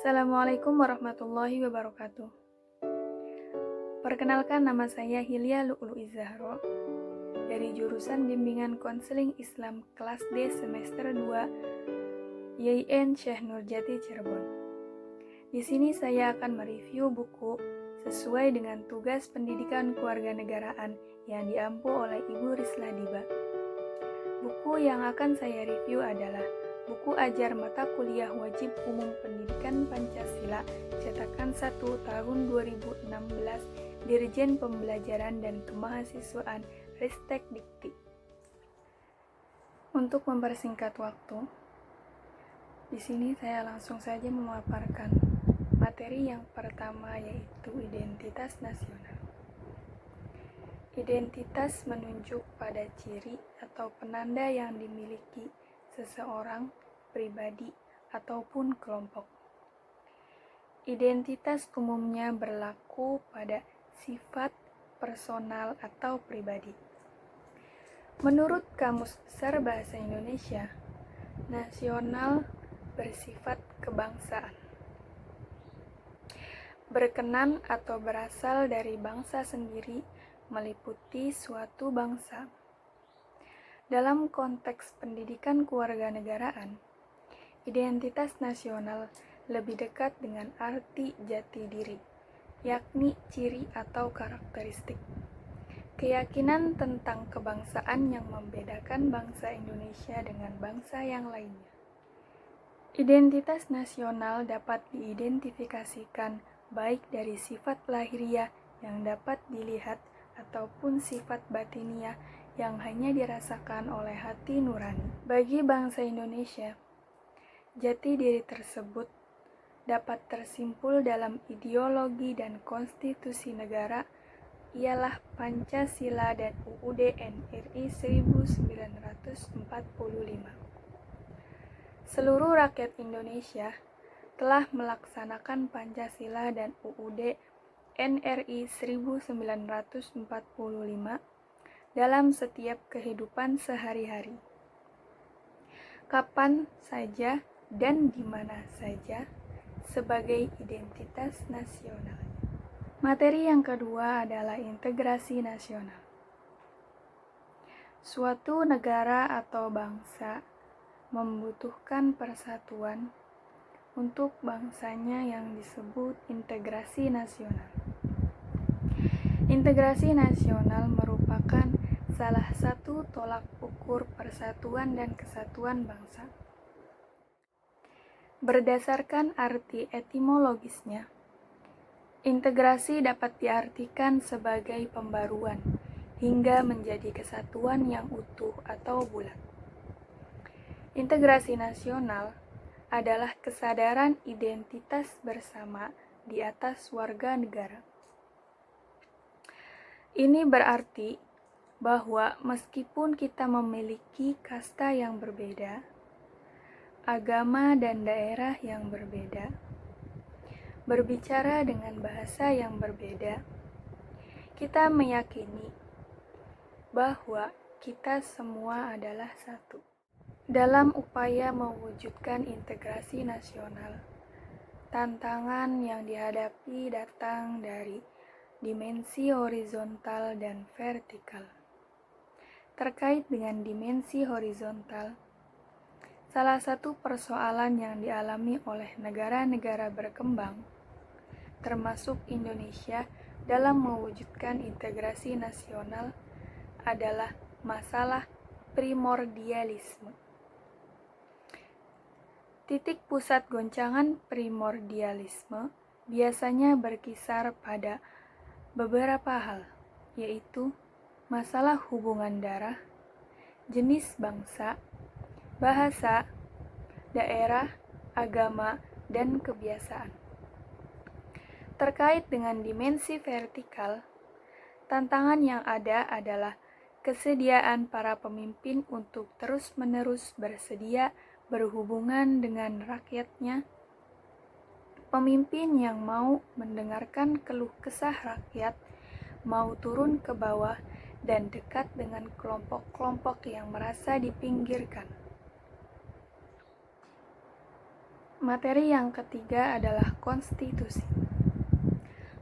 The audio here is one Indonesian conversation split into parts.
Assalamualaikum warahmatullahi wabarakatuh. Perkenalkan, nama saya Hilya Lu'lu'i Zahro dari jurusan Bimbingan Konseling Islam kelas D semester 2 YIN Syekh Nurjati Cirebon. Di sini saya akan mereview buku sesuai dengan tugas pendidikan kewarganegaraan yang diampu oleh Ibu Risla Diba. Buku yang akan saya review adalah Buku Ajar Mata Kuliah Wajib Umum Pendidikan Pancasila cetakan 1 tahun 2016 Dirjen Pembelajaran dan Kemahasiswaan Ristek Dikti. Untuk mempersingkat waktu, di sini saya langsung saja memaparkan materi yang pertama, yaitu identitas nasional. Identitas menunjuk pada ciri atau penanda yang dimiliki seseorang, pribadi, ataupun kelompok. Identitas umumnya berlaku pada sifat personal atau pribadi. Menurut Kamus Besar Bahasa Indonesia, nasional bersifat kebangsaan. Berkenan atau berasal dari bangsa sendiri, meliputi suatu bangsa. Dalam konteks pendidikan kewarganegaraan, identitas nasional lebih dekat dengan arti jati diri, yakni ciri atau karakteristik. Keyakinan tentang kebangsaan yang membedakan bangsa Indonesia dengan bangsa yang lainnya. Identitas nasional dapat diidentifikasikan baik dari sifat lahiriah yang dapat dilihat ataupun sifat batiniah yang hanya dirasakan oleh hati nurani. Bagi bangsa Indonesia, jati diri tersebut dapat tersimpul dalam ideologi dan konstitusi negara, ialah Pancasila dan UUD NRI 1945. Seluruh rakyat Indonesia telah melaksanakan Pancasila dan UUD NRI 1945 dalam setiap kehidupan sehari-hari, kapan saja dan di mana saja, sebagai identitas nasional. Materi yang kedua adalah integrasi nasional. Suatu negara atau bangsa membutuhkan persatuan untuk bangsanya yang disebut integrasi nasional. Integrasi nasional merupakan salah satu tolak ukur persatuan dan kesatuan bangsa. Berdasarkan arti etimologisnya, integrasi dapat diartikan sebagai pembaruan hingga menjadi kesatuan yang utuh atau bulat. Integrasi nasional adalah kesadaran identitas bersama di atas warga negara. Ini berarti bahwa meskipun kita memiliki kasta yang berbeda, agama dan daerah yang berbeda, berbicara dengan bahasa yang berbeda, kita meyakini bahwa kita semua adalah satu. Dalam upaya mewujudkan integrasi nasional, tantangan yang dihadapi datang dari dimensi horizontal dan vertikal. Terkait dengan dimensi horizontal, salah satu persoalan yang dialami oleh negara-negara berkembang, termasuk Indonesia, dalam mewujudkan integrasi nasional adalah masalah primordialisme. Titik pusat goncangan primordialisme biasanya berkisar pada beberapa hal, yaitu masalah hubungan darah, jenis bangsa, bahasa, daerah, agama, dan kebiasaan. Terkait dengan dimensi vertikal, tantangan yang ada adalah kesediaan para pemimpin untuk terus-menerus bersedia berhubungan dengan rakyatnya, pemimpin yang mau mendengarkan keluh kesah rakyat, mau turun ke bawah dan dekat dengan kelompok-kelompok yang merasa dipinggirkan. Materi yang ketiga adalah konstitusi.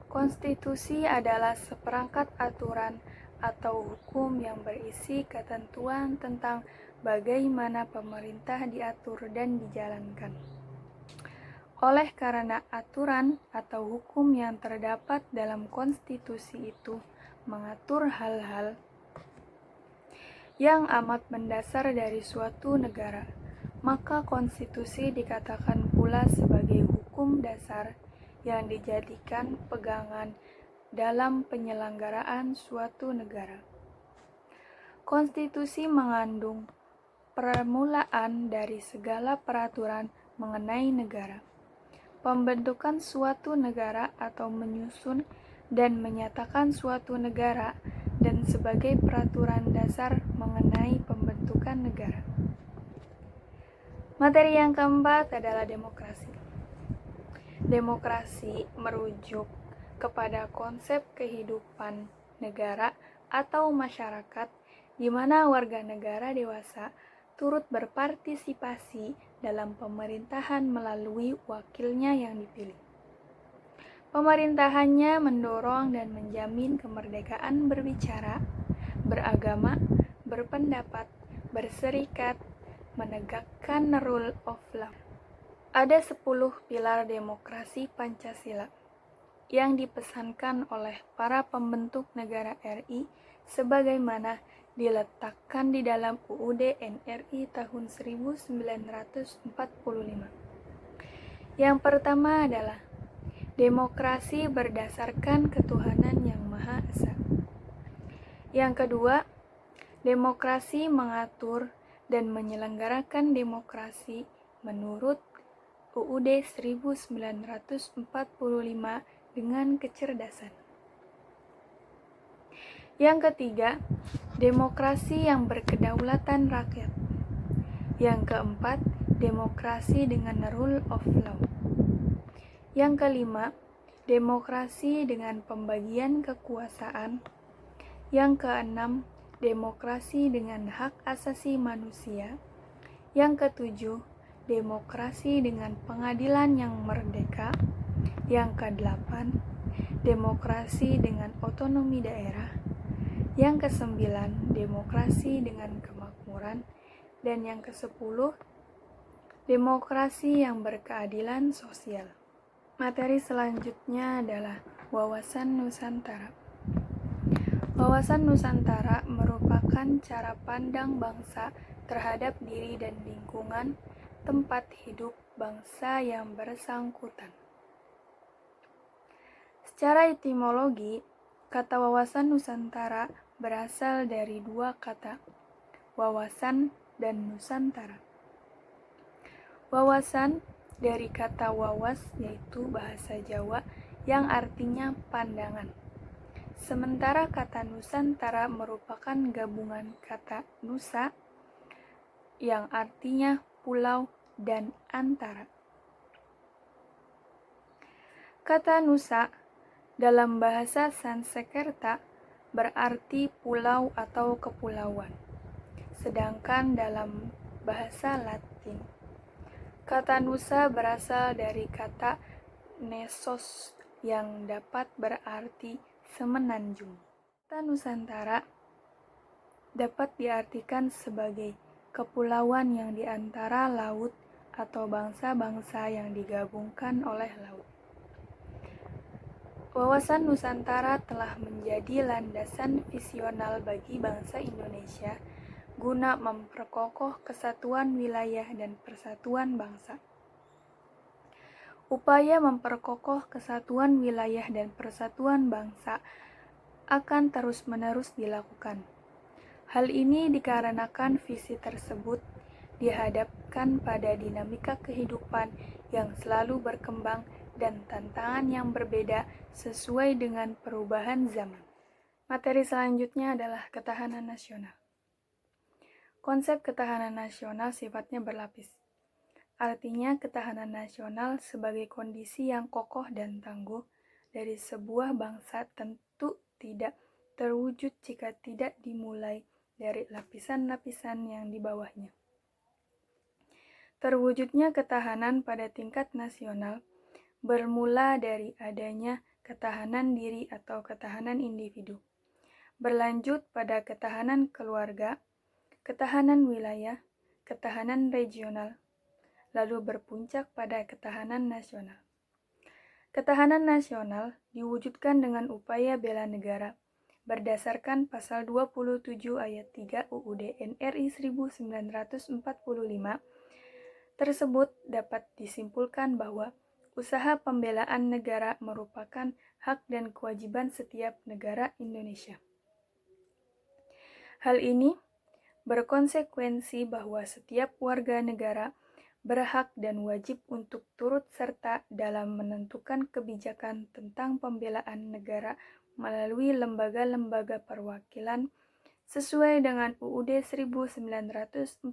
Konstitusi adalah seperangkat aturan atau hukum yang berisi ketentuan tentang bagaimana pemerintah diatur dan dijalankan. Oleh karena aturan atau hukum yang terdapat dalam konstitusi itu mengatur hal-hal yang amat mendasar dari suatu negara, maka konstitusi dikatakan pula sebagai hukum dasar yang dijadikan pegangan dalam penyelenggaraan suatu negara. Konstitusi mengandung permulaan dari segala peraturan mengenai negara, pembentukan suatu negara atau menyusun dan menyatakan suatu negara, dan sebagai peraturan dasar mengenai pembentukan negara. Materi yang keempat adalah demokrasi. Demokrasi merujuk kepada konsep kehidupan negara atau masyarakat di mana warga negara dewasa turut berpartisipasi dalam pemerintahan melalui wakilnya yang dipilih. Pemerintahannya mendorong dan menjamin kemerdekaan berbicara, beragama, berpendapat, berserikat, menegakkan rule of law. Ada 10 pilar demokrasi Pancasila yang dipesankan oleh para pembentuk negara RI sebagaimana diletakkan di dalam UUD NRI tahun 1945. Yang pertama adalah demokrasi berdasarkan ketuhanan yang Maha Esa. Yang kedua, demokrasi mengatur dan menyelenggarakan demokrasi menurut UUD 1945 dengan kecerdasan. Yang ketiga, demokrasi yang berkedaulatan rakyat. Yang keempat, demokrasi dengan rule of law. Yang kelima, demokrasi dengan pembagian kekuasaan. Yang keenam, demokrasi dengan hak asasi manusia. Yang ketujuh, demokrasi dengan pengadilan yang merdeka. Yang kedelapan, demokrasi dengan otonomi daerah. Yang kesembilan, demokrasi dengan kemakmuran. Dan yang kesepuluh, demokrasi yang berkeadilan sosial. Materi selanjutnya adalah wawasan Nusantara. Wawasan Nusantara merupakan cara pandang bangsa terhadap diri dan lingkungan tempat hidup bangsa yang bersangkutan. Secara etimologi, kata wawasan Nusantara berasal dari dua kata, wawasan dan Nusantara. Wawasan dari kata wawas yaitu bahasa Jawa yang artinya pandangan. Sementara kata Nusantara merupakan gabungan kata nusa yang artinya pulau dan antara. Kata nusa dalam bahasa Sanskerta berarti pulau atau kepulauan. Sedangkan dalam bahasa Latin, kata nusa berasal dari kata nesos yang dapat berarti semenanjung. Kata Nusantara dapat diartikan sebagai kepulauan yang di antara laut atau bangsa-bangsa yang digabungkan oleh laut. Wawasan Nusantara telah menjadi landasan visional bagi bangsa Indonesia guna memperkokoh kesatuan wilayah dan persatuan bangsa. Upaya memperkokoh kesatuan wilayah dan persatuan bangsa akan terus-menerus dilakukan. Hal ini dikarenakan visi tersebut dihadapkan pada dinamika kehidupan yang selalu berkembang dan tantangan yang berbeda sesuai dengan perubahan zaman. Materi selanjutnya adalah ketahanan nasional. Konsep ketahanan nasional sifatnya berlapis. Artinya ketahanan nasional sebagai kondisi yang kokoh dan tangguh dari sebuah bangsa tentu tidak terwujud jika tidak dimulai dari lapisan-lapisan yang di bawahnya. Terwujudnya ketahanan pada tingkat nasional bermula dari adanya ketahanan diri atau ketahanan individu, berlanjut pada ketahanan keluarga, ketahanan wilayah, ketahanan regional, lalu berpuncak pada ketahanan nasional. Ketahanan nasional diwujudkan dengan upaya bela negara berdasarkan pasal 27 ayat 3 UUD NRI 1945. Tersebut dapat disimpulkan bahwa usaha pembelaan negara merupakan hak dan kewajiban setiap negara Indonesia. Hal ini berkonsekuensi bahwa setiap warga negara berhak dan wajib untuk turut serta dalam menentukan kebijakan tentang pembelaan negara melalui lembaga-lembaga perwakilan sesuai dengan UUD 1945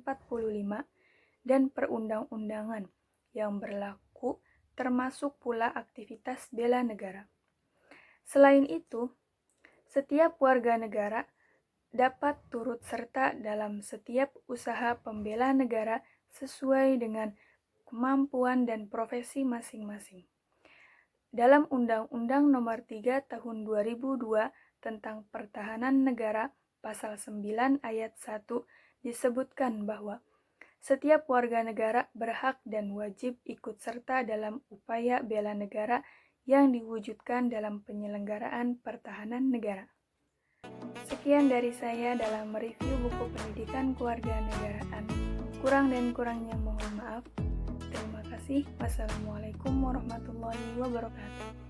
dan perundang-undangan yang berlaku, termasuk pula aktivitas bela negara. Selain itu, setiap warga negara dapat turut serta dalam setiap usaha pembela negara sesuai dengan kemampuan dan profesi masing-masing. Dalam Undang-Undang Nomor 3 Tahun 2002 tentang Pertahanan Negara, Pasal 9 Ayat 1 disebutkan bahwa setiap warga negara berhak dan wajib ikut serta dalam upaya bela negara yang diwujudkan dalam penyelenggaraan pertahanan negara. Sekian dari saya dalam mereview buku pendidikan kewarganegaraan. Kurang dan kurangnya mohon maaf. Terima kasih. Wassalamualaikum warahmatullahi wabarakatuh.